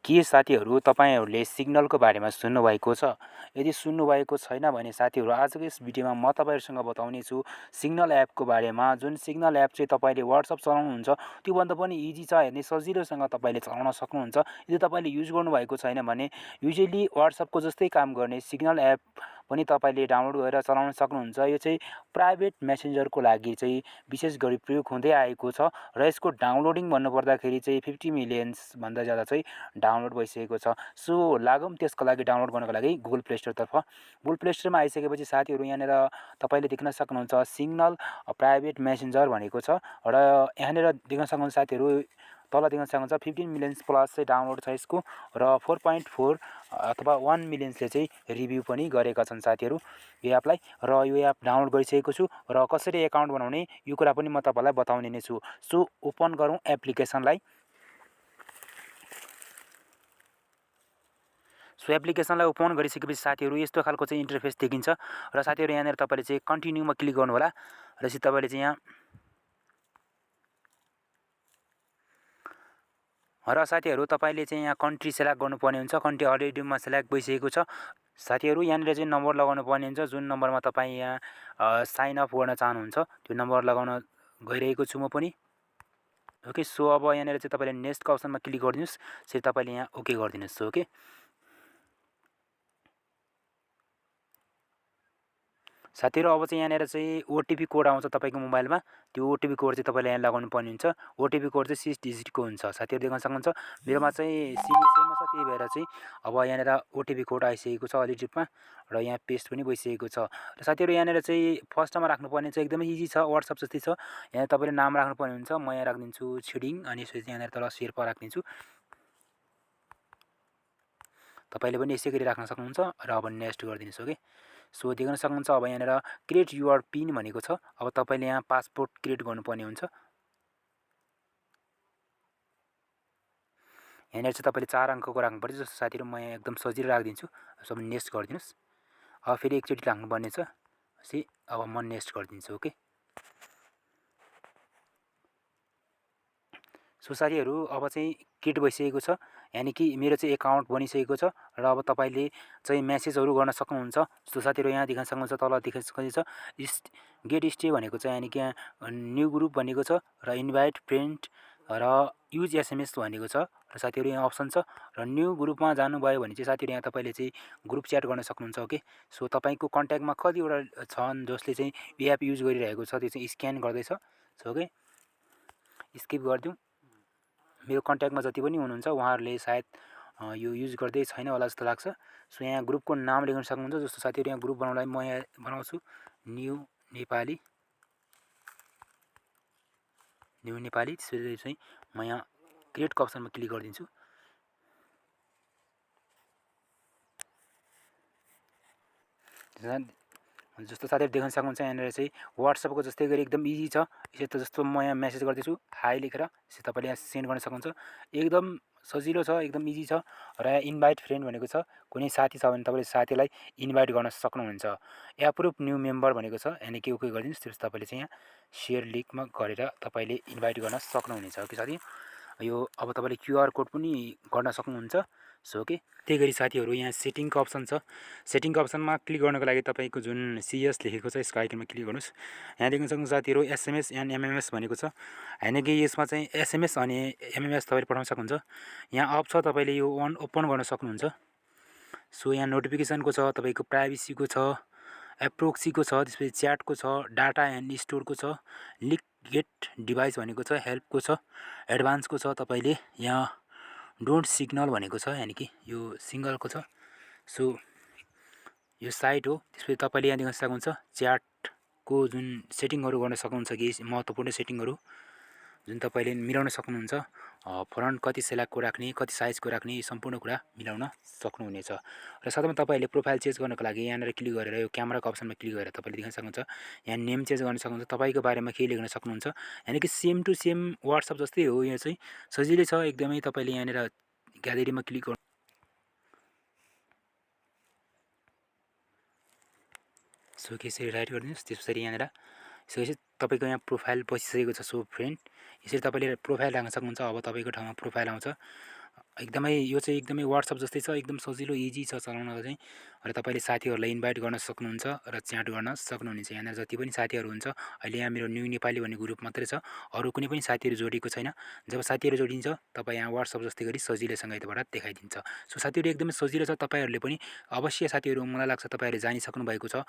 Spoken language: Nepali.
के साथीहरू तपाईहरुले सिग्नलको बारेमा सुन्नुभएको छ? यदि सुन्नुभएको छैन भने साथीहरू आजको यस भिडियोमा म तपाईहरुसँग बताउने छु सिग्नल एपको बारेमा। जुन सिग्नल एप चाहिँ तपाईले WhatsApp चलाउनुहुन्छ त्यो भन्दा पनि इजी छ हेर्ने सजिलोसँग तपाईले चलाउन सक्नुहुन्छ। यदि तपाईले युज गर्नुभएको छैन भने युजुअली WhatsApp को जस्तै काम गर्ने सिग्नल एप पनि तपाईले डाउनलोड गरेर चलाउन सक्नुहुन्छ। यो चाहिँ प्राइभेट मेसेन्जरको लागि चाहिँ विशेष गरी प्रयोग हुँदै आएको छ र यसको डाउनलोडिङ भन्नुपर्दाखेरि चाहिँ 50 मिलियन्स भन्दा ज्यादा चाहिँ डाउनलोड भइसकेको छ। सो लागौँ त्यसको लागि डाउनलोड गर्नको लागि गुगल प्ले स्टोरतर्फ। गुगल प्ले स्टोरमा आइसकेपछि साथीहरू यहाँनिर तपाईले देख्न सक्नुहुन्छ सिग्नल प्राइभेट मेसेन्जर भनेको छ र यहाँनिर देख्न सक्नुहुन्छ साथीहरू तल देख्न सक्नुहुन्छ 15 मिलियन्स प्लस चाहिँ डाउनलोड छ यसको र 4.4 अथवा 1 मिलियन्सले चाहिँ रिभ्यू पनि गरेका छन् साथीहरू यो एपलाई र यो एप डाउनलोड गरिसकेको छु र कसरी एकाउन्ट बनाउने यो कुरा पनि म तपाईलाई बताउने नै छु। सो ओपन गरौँ एप्लिकेसनलाई। सो एप्लिकेसनलाई ओपन गरिसकेपछि साथीहरू यस्तो खालको चाहिँ इन्टरफेस देखिन्छ र साथीहरू यहाँनिर तपाईले चाहिँ कन्टिन्यूमा क्लिक गर्नु होला र चाहिँ तपाईले चाहिँ यहाँ र साथीहरू तपाईले चाहिँ यहाँ कन्ट्री सेलेक्ट गर्नुपर्ने हुन्छ। कन्ट्री अलरेडी मा सेलेक्ट भइसकेको छ। साथीहरू यहाँनिर चाहिँ नम्बर लगाउनु पर्ने हुन्छ जुन नम्बरमा तपाई यहाँ साइन अप गर्न चाहनुहुन्छ त्यो नम्बर लगाउन गइरहेको छु म पनि। ओके सो अब यहाँनिर चाहिँ तपाईले नेक्स्टको अप्सनमा क्लिक गरिदिनुस्। त्यसरी तपाईले यहाँ ओके गरिदिनुस्। ओके साथीहरू अब चाहिँ यहाँनिर चाहिँ ओटिपी कोड आउँछ तपाईको मोबाइलमा। त्यो ओटिपी कोड चाहिँ तपाईले यहाँ लगाउनु पर्ने हुन्छ। ओटिपी कोड चाहिँ 6 डिजिटको हुन्छ। साथीहरू देख्न सक्नुहुन्छ मेरोमा चाहिँ सिममा छ त्यही भएर चाहिँ अब यहाँनिर ओटिपी कोड आइसकेको छ अलिटिपमा र यहाँ पेस्ट पनि भइसकेको छ। र साथीहरू यहाँनिर चाहिँ फर्स्टमा राख्नुपर्ने चाहिँ एकदमै इजी छ WhatsApp जस्तै छ। यहाँ तपाईले नाम राख्नुपर्ने हुन्छ। म यहाँ राख्दिन्छु छिडिङ अनि यसपछि यहाँनिर तल शेर्पा राख्दिन्छु। तपाईले पनि यसै गरी राख्न सक्नुहुन्छ र अब नेक्स्ट गरिदिनुस्। ओके सो देख्न सक्नुहुन्छ अब यहाँनिर क्रिएट युर पिन भनेको छ। अब तपाईले यहाँ पासपोर्ट क्रिएट गर्नुपर्ने हुन्छ। यहाँनिर चाहिँ तपाईले 4 अङ्कको राख्नुपर्छ। जस्तो साथीहरू म यहाँ एकदम सजिलो राखिदिन्छु। सब नेक्स्ट गरिदिनुस्। अब फेरि एकचोटि राख्नुपर्ने छ। अब म नेक्स्ट गरिदिन्छु। ओके सो साथीहरू अब चाहिँ क्रिएट भइसकेको छ यानी कि मेरो चाहिँ एकाउन्ट बनिसकेको छ र अब तपाईले चाहिँ मेसेजहरु गर्न सक्नुहुन्छ। सो साथीहरू यहाँ देख्न सक्नुहुन्छ तल देख्न सक्नुहुन्छ गेट स्टे भनेको छ यानी कि यहाँ न्यू ग्रुप भनेको छ र इन्भाइट फ्रेन्ड र युज एसएमएस भनेको छ र साथीहरू यहाँ अप्सन छ र न्यू ग्रुपमा जानुभयो भने चाहिँ साथीहरू यहाँ तपाईले चाहिँ ग्रुप च्याट गर्न सक्नुहुन्छ। ओके सो तपाईको कन्ट्याक्टमा कतिवटा छन् जसले चाहिँ यो एप युज गरिरहेको छ त्यो चाहिँ स्क्यान गर्दैछ। सो ओके स्किप गर्दियौँ। मेरो कन्ट्याक्टमा जति पनि हुनुहुन्छ उहाँहरूले सायद यो युज गर्दै छैन होला जस्तो लाग्छ। सो यहाँ ग्रुपको नाम लेख्न सक्नुहुन्छ। जस्तो साथीहरू यहाँ ग्रुप बनाउनलाई म यहाँ बनाउँछु न्यू नेपाली। त्यसपछि चाहिँ म यहाँ क्रिएटको अप्सनमा क्लिक गरिदिन्छु। जस्तो साथीहरू देख्न सक्नुहुन्छ यहाँनिर चाहिँ WhatsAppको जस्तै गरी एकदम इजी छ। यसै त जस्तो म यहाँ मेसेज गर्दैछु हाई लेखेर यसै तपाईले यहाँ सेन्ड गर्न सक्नुहुन्छ। एकदम सजिलो छ एकदम इजी छ र यहाँ इन्भाइट फ्रेन्ड भनेको छ। कुनै साथी छ भने तपाईले साथीलाई इन्भाइट गर्न सक्नुहुन्छ। एप्रुभ न्यू मेम्बर भनेको छ यानी कि ओके गरिदिनुस्। त्यसपछि तपाईले चाहिँ यहाँ शेयर लिंकमा गरेर तपाईले इन्भाइट गर्न सक्नुहुनेछ। ओके साथी यो अब तपाईले क्यूआर कोड पनि गर्न सक्नुहुन्छ। सो ओके त्यही गरी साथीहरू यहाँ सेटिङको अप्सन छ। सेटिङको अप्सनमा क्लिक गर्नको लागि तपाईको जुन सीएस लेखेको छ यसको आइकनमा क्लिक गर्नुस्। यहाँ देख्न सक्नुहुन्छ साथीहरू एसएमएस एन्ड एमएमएस भनेको छ हैन कि यसमा चाहिँ एसएमएस अनि एमएमएस तपाईले पठाउन सक्नुहुन्छ। यहाँ अफ छ तपाईले यो अन ओपन गर्न सक्नुहुन्छ। सो यहाँ नोटिफिकेसनको छ तपाईको प्राइभेसीको छ एप्रोक्सीको छ त्यसपछि च्याटको छ डाटा एन्ड स्टोरको छ लिक गेट डिभाइस भनेको छ हेल्पको छ एडभान्सको छ तपाईले यहाँ डोन्ट सिग्नल भनेको छ यानी कि यो सिंगलको छ। सो यो साइट हो। त्यसपछि तपाईले यहाँ देख्न सक्नुहुन्छ च्याटको जुन सेटिङहरु गर्न सक्नुहुन्छ कि महत्त्वपूर्ण सेटिङहरु जुन तपाईले मिलाउन सक्नुहुन्छ। फ्रन्ट कति सेलेक्टको राख्ने कति साइजको राख्ने यो सम्पूर्ण कुरा मिलाउन सक्नुहुनेछ। र साथमा तपाईले प्रोफाइल चेन्ज गर्नको लागि यहाँनिर क्लिक गरेर यो क्यामेराको अप्सनमा क्लिक गरेर तपाईले देख्न सक्नुहुन्छ यहाँ नेम चेन्ज गर्न सक्नुहुन्छ। तपाईको बारेमा केही लेख्न सक्नुहुन्छ यानी कि सेम टु सेम WhatsApp जस्तै हो। यो चाहिँ सजिलै छ एकदमै। तपाईले यहाँनिर ग्यालेरीमा क्लिक गर्नु सो यसरी राइट गरिदिनुस्। त्यसपछि यहाँनिर यसरी तपाईको यहाँ प्रोफाइल बसिसकेको छ। सो फ्रेन्ड यसरी तपाईले प्रोफाइल राख्न सक्नुहुन्छ। अब तपाईको ठाउँमा प्रोफाइल आउँछ। एकदमै यो चाहिँ एकदमै WhatsApp जस्तै छ, एकदम सजिलो इजी छ चलाउन चाहिँ। र तपाईँले साथीहरूलाई इन्भाइट गर्न सक्नुहुन्छ र च्याट गर्न सक्नुहुनेछ। यहाँनिर जति पनि साथीहरू हुन्छ, अहिले यहाँ मेरो न्यू नेपाली भन्ने ग्रुप मात्रै छ, अरू कुनै पनि साथीहरू जोडिएको छैन। जब साथीहरू जोडिन्छ तपाईँ यहाँ WhatsApp जस्तै गरी सजिलैसँग यताबाट देखाइदिन्छ। सो साथीहरू एकदमै सजिलो छ, तपाईँहरूले पनि अवश्य साथीहरू मलाई लाग्छ तपाईँहरूले जानिसक्नु भएको छ।